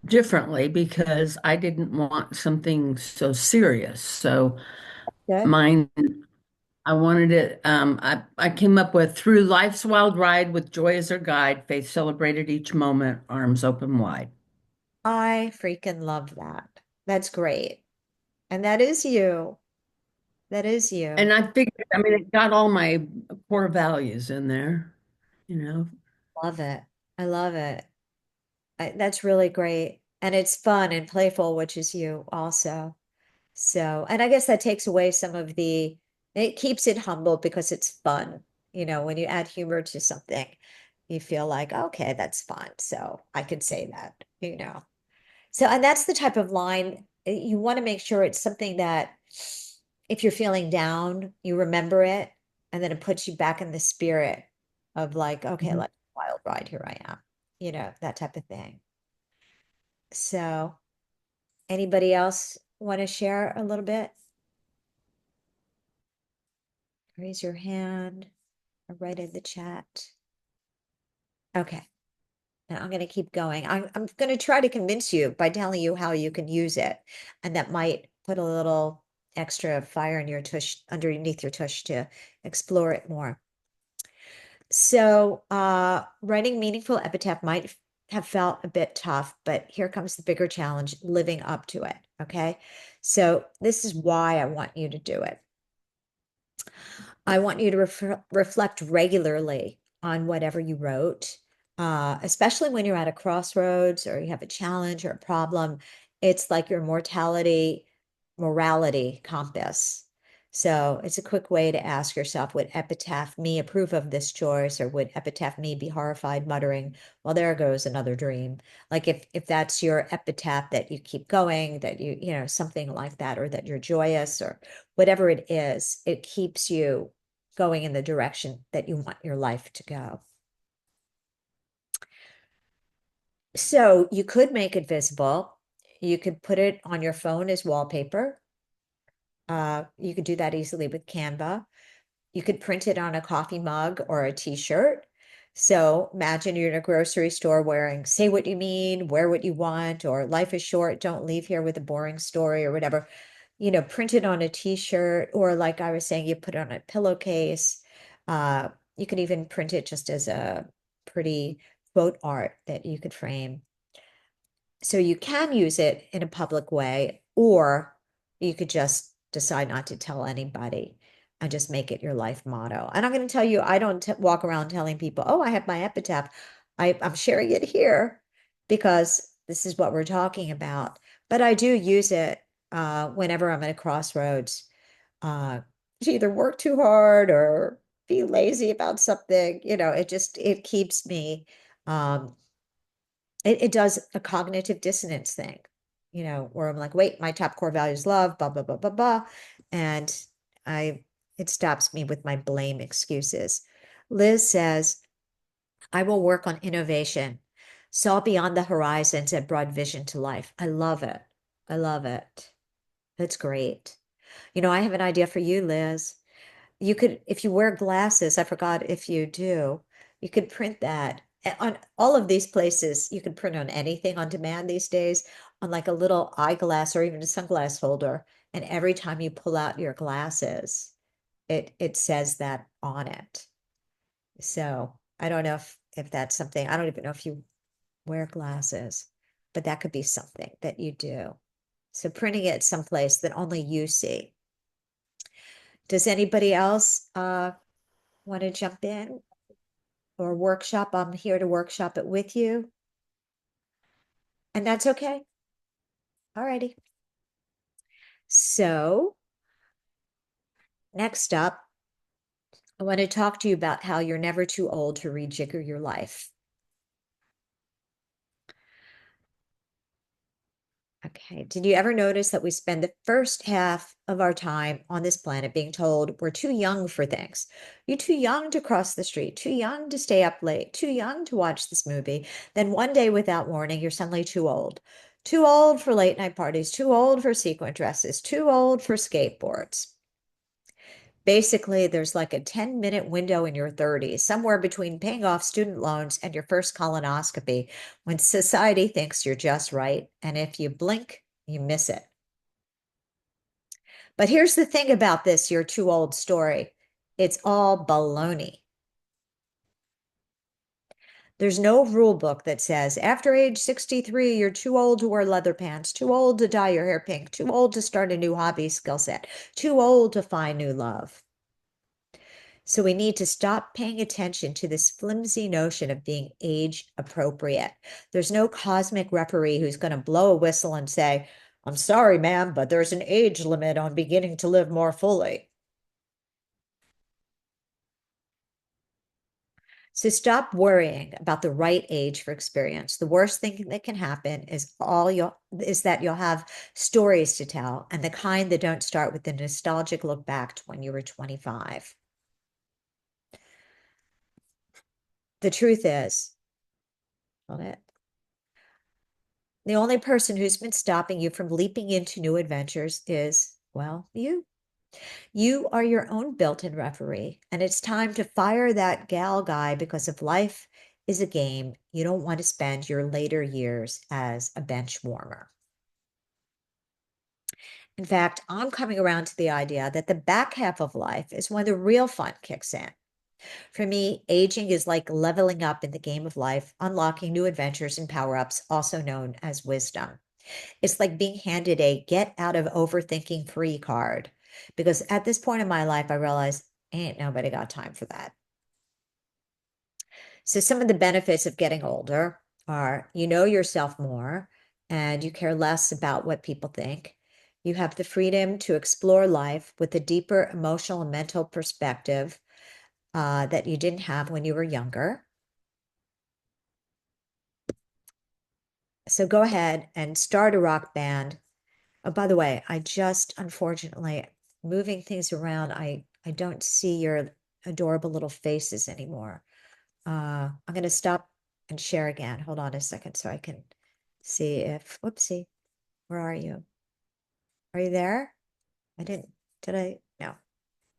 differently because I didn't want something so serious. So Good. mine, I wanted it, I came up with through life's wild ride with joy as her guide, faith celebrated each moment, arms open wide. I freaking love that. That's great. And that is you. That is you. And I figured, it got all my core values in there, Love it. I love it. That's really great. And it's fun and playful, which is you also. So, and I guess that takes away some of it keeps it humble because it's fun. You know, when you add humor to something, you feel like, okay, that's fun. So I could say that, you know. So, and that's the type of line you want to make sure it's something that if you're feeling down, you remember it, and then it puts you back in the spirit of like, okay, like wild ride, here I am, you know, that type of thing. So, anybody else want to share a little bit? Raise your hand or write in the chat. Okay. Now I'm going to keep going. I'm going to try to convince you by telling you how you can use it. And that might put a little extra fire in your tush, underneath your tush to explore it more. So, writing meaningful epitaph might have felt a bit tough, but here comes the bigger challenge, living up to it. Okay. So this is why I want you to do it. I want you to reflect regularly on whatever you wrote, especially when you're at a crossroads or you have a challenge or a problem. It's like your morality compass. So it's a quick way to ask yourself, would epitaph me approve of this choice, or would epitaph me be horrified, muttering, well, there goes another dream. Like if that's your epitaph, that you keep going, that you know, something like that, or that you're joyous, or whatever it is, it keeps you going in the direction that you want your life to go. So you could make it visible. You could put it on your phone as wallpaper. You could do that easily with Canva. You could print it on a coffee mug or a t-shirt. So imagine you're in a grocery store wearing "Say what you mean, wear what you want," or "Life is short, don't leave here with a boring story," or whatever. You know, print it on a t-shirt, or like I was saying, you put it on a pillowcase. You could even print it just as a pretty quote art that you could frame. So you can use it in a public way, or you could just decide not to tell anybody and just make it your life motto. And I'm going to tell you, I don't walk around telling people, oh, I have my epitaph. I'm sharing it here because this is what we're talking about. But I do use it whenever I'm at a crossroads to either work too hard or be lazy about something. You know, it keeps me it does a cognitive dissonance thing, you know, where I'm like, wait, my top core value is love, blah, blah, blah, blah, blah. And it stops me with my blame excuses. Liz says, I will work on innovation, saw beyond the horizons and brought vision to life. I love it. I love it. That's great. You know, I have an idea for you, Liz. You could, if you wear glasses, I forgot if you do, you could print that on all of these places. You can print on anything on demand these days, on like a little eyeglass or even a sunglass holder. And every time you pull out your glasses, it says that on it. So I don't know if that's something, I don't even know if you wear glasses, but that could be something that you do. So printing it someplace that only you see. Does anybody else want to jump in or workshop? I'm here to workshop it with you. And that's okay. All righty. So next up, I want to talk to you about how you're never too old to rejigger your life. Okay. Did you ever notice that we spend the first half of our time on this planet being told we're too young for things? You're too young to cross the street, too young to stay up late, too young to watch this movie. Then one day, without warning, you're suddenly too old. Too old for late night parties, too old for sequin dresses, too old for skateboards. Basically, there's like a 10-minute window in your 30s, somewhere between paying off student loans and your first colonoscopy, when society thinks you're just right. And if you blink, you miss it. But here's the thing about this "you're too old" story. It's all baloney. There's no rule book that says after age 63, you're too old to wear leather pants, too old to dye your hair pink, too old to start a new hobby skill set, too old to find new love. So we need to stop paying attention to this flimsy notion of being age appropriate. There's no cosmic referee who's going to blow a whistle and say, I'm sorry, ma'am, but there's an age limit on beginning to live more fully. So stop worrying about the right age for experience. The worst thing that can happen is that you'll have stories to tell, and the kind that don't start with the nostalgic look back to when you were 25. The truth is, hold it. The only person who's been stopping you from leaping into new adventures is, well, you. You are your own built-in referee, and it's time to fire that gal guy, because if life is a game, you don't want to spend your later years as a bench warmer. In fact, I'm coming around to the idea that the back half of life is when the real fun kicks in. For me, aging is like leveling up in the game of life, unlocking new adventures and power-ups, also known as wisdom. It's like being handed a get out of overthinking free card. Because at this point in my life, I realized ain't nobody got time for that. So some of the benefits of getting older are you know yourself more and you care less about what people think. You have the freedom to explore life with a deeper emotional and mental perspective that you didn't have when you were younger. So go ahead and start a rock band. Oh, by the way, I just, unfortunately, moving things around, I don't see your adorable little faces anymore. I'm going to stop and share again. Hold on a second so I can see if, whoopsie, where are you? Are you there? Did I? No.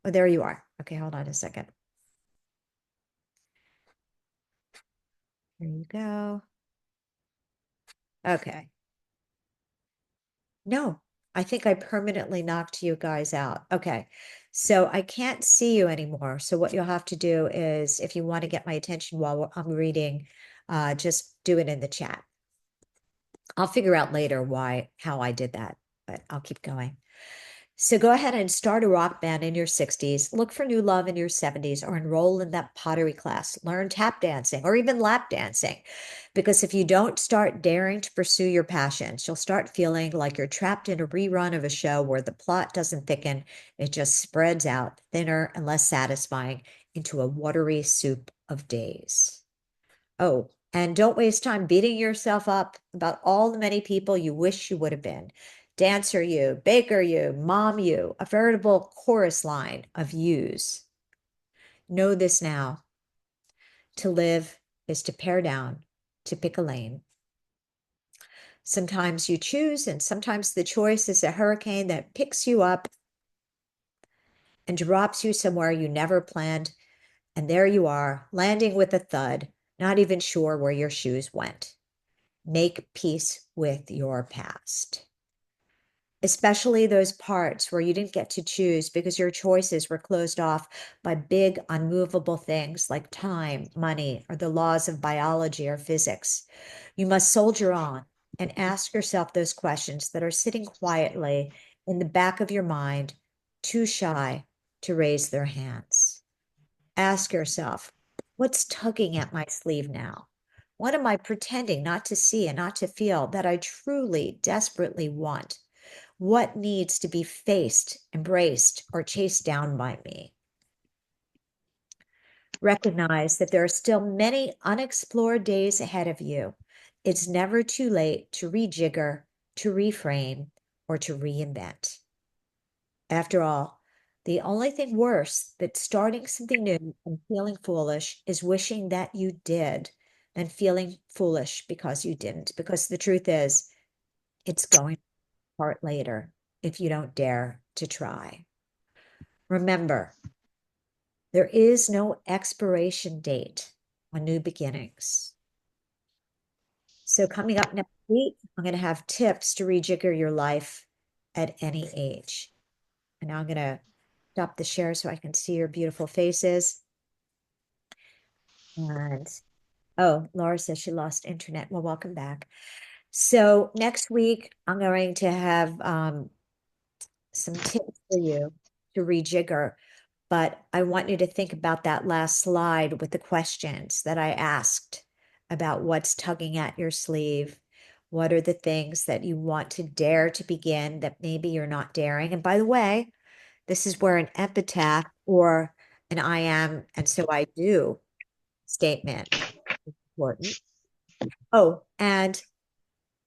Oh, there you are. Okay, hold on a second. There you go. Okay. No, I think I permanently knocked you guys out. Okay. So I can't see you anymore. So what you'll have to do is, if you want to get my attention while I'm reading, just do it in the chat. I'll figure out later how I did that, but I'll keep going. So go ahead and start a rock band in your 60s. Look for new love in your 70s, or enroll in that pottery class. Learn tap dancing or even lap dancing. Because if you don't start daring to pursue your passions, you'll start feeling like you're trapped in a rerun of a show where the plot doesn't thicken. It just spreads out thinner and less satisfying into a watery soup of days. Oh, and don't waste time beating yourself up about all the many people you wish you would have been. Dancer you, baker you, mom you, a veritable chorus line of yous. Know this now. To live is to pare down, to pick a lane. Sometimes you choose, and sometimes the choice is a hurricane that picks you up and drops you somewhere you never planned. And there you are, landing with a thud, not even sure where your shoes went. Make peace with your past. Especially those parts where you didn't get to choose because your choices were closed off by big, unmovable things like time, money, or the laws of biology or physics. You must soldier on and ask yourself those questions that are sitting quietly in the back of your mind, too shy to raise their hands. Ask yourself, what's tugging at my sleeve now? What am I pretending not to see and not to feel that I truly, desperately want? What needs to be faced, embraced, or chased down by me? Recognize that there are still many unexplored days ahead of you. It's never too late to rejigger, to reframe, or to reinvent. After all, the only thing worse than starting something new and feeling foolish is wishing that you did and feeling foolish because you didn't. Because the truth is, it's going to start later if you don't dare to try. Remember, there is no expiration date on new beginnings. So coming up next week, I'm going to have tips to rejigger your life at any age. And now I'm going to stop the share so I can see your beautiful faces. And, oh, Laura says she lost internet. Well, welcome back. So next week, I'm going to have some tips for you to rejigger. But I want you to think about that last slide with the questions that I asked about what's tugging at your sleeve. What are the things that you want to dare to begin that maybe you're not daring? And by the way, this is where an epitaph or an I am and so I do statement is important. Oh, and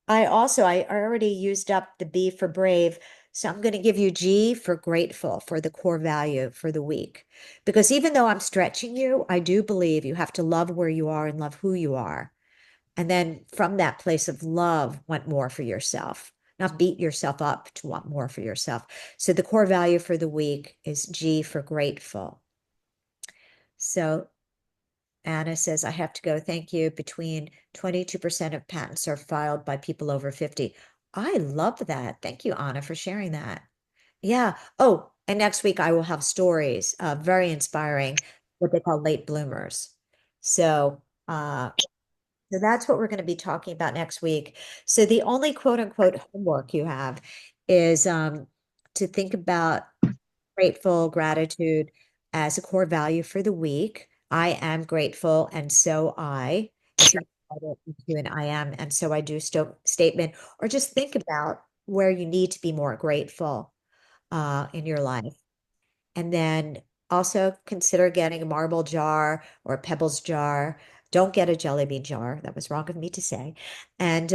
I already used up the B for brave. So I'm going to give you G for grateful for the core value for the week. Because even though I'm stretching you, I do believe you have to love where you are and love who you are. And then from that place of love, want more for yourself, not beat yourself up to want more for yourself. So the core value for the week is G for grateful. So Anna says, I have to go. Thank you. Between 22% of patents are filed by people over 50. I love that. Thank you, Anna, for sharing that. Yeah. Oh, and next week I will have stories, very inspiring, what they call late bloomers. So that's what we're going to be talking about next week. So the only quote unquote homework you have is to think about grateful, gratitude as a core value for the week. I am grateful, and so I. If you add it into an I am, and so I do statement, or just think about where you need to be more grateful in your life. And then also consider getting a marble jar or a pebbles jar. Don't get a jelly bean jar. That was wrong of me to say. And